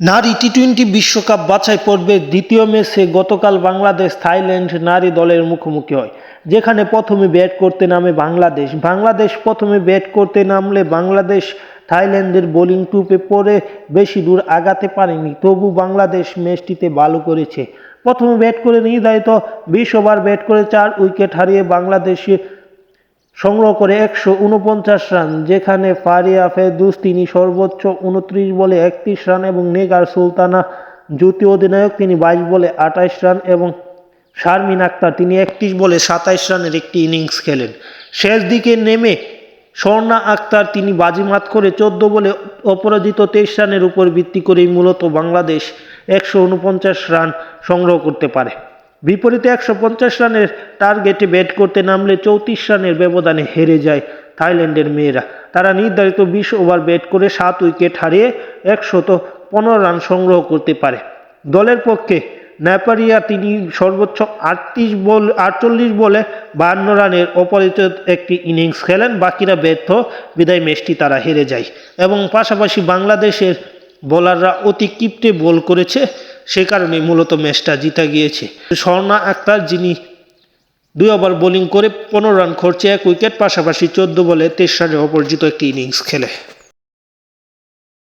নারী টি-টোয়েন্টি বিশ্বকাপ বাছাই পর্বের দ্বিতীয় ম্যাচে গতকাল বাংলাদেশ থাইল্যান্ড নারী দলের মুখোমুখি হয়, যেখানে প্রথমে ব্যাট করতে নামে বাংলাদেশ প্রথমে ব্যাট করতে নামলে বাংলাদেশ থাইল্যান্ডের বোলিং টুপে পড়ে বেশি দূর আগাতে পারেনি। তবু বাংলাদেশ ম্যাচটিতে ভালো করেছে। প্রথমে ব্যাট করে নির্ধারিত 20 ওভার ব্যাট করে 4 উইকেট হারিয়ে বাংলাদেশ সংগ্রহ করে 149 রান, যেখানে ফারিয়া ফেরদৌস তিনি সর্বোচ্চ 29 বলে 31 রান এবং নেগার সুলতানা জ্যোতি অধিনায়ক তিনি 22 বলে 28 রান এবং শারমিন আক্তার তিনি 31 বলে 27 রানের একটি ইনিংস খেলেন। শেষ দিকে নেমে স্বর্ণা আক্তার তিনি বাজিমাত করে 14 বলে অপরাজিত 23 রানের উপর ভিত্তি করেই মূলত বাংলাদেশ 149 রান সংগ্রহ করতে পারে। বিপরীতে 150 রানের টার্গেটে ব্যাট করতে নামলে 34 রানের ব্যবধানে হেরে যায় থাইল্যান্ডের মেয়েরা। তারা নির্ধারিত 20 ওভার ব্যাট করে 7 উইকেট হারিয়ে 115 রান সংগ্রহ করতে পারে। দলের পক্ষে নেপারিয়া তিনি সর্বোচ্চ 48 বলে 52 রানের অপরাজিত একটি ইনিংস খেলেন। বাকিরা ব্যর্থ বিদায় ম্যাচটি তারা হেরে যায় এবং পাশাপাশি বাংলাদেশের বোলাররা অতি কিপ্টে বল করেছে, সে কারণে মূলত ম্যাচটা জিতে গিয়েছে। স্বর্ণা আক্তার যিনি 2 ওভার বোলিং করে 15 রান খরচে 1 উইকেট, পাশাপাশি 14 বলে 23 রানে অপরাজিত একটি ইনিংস খেলে।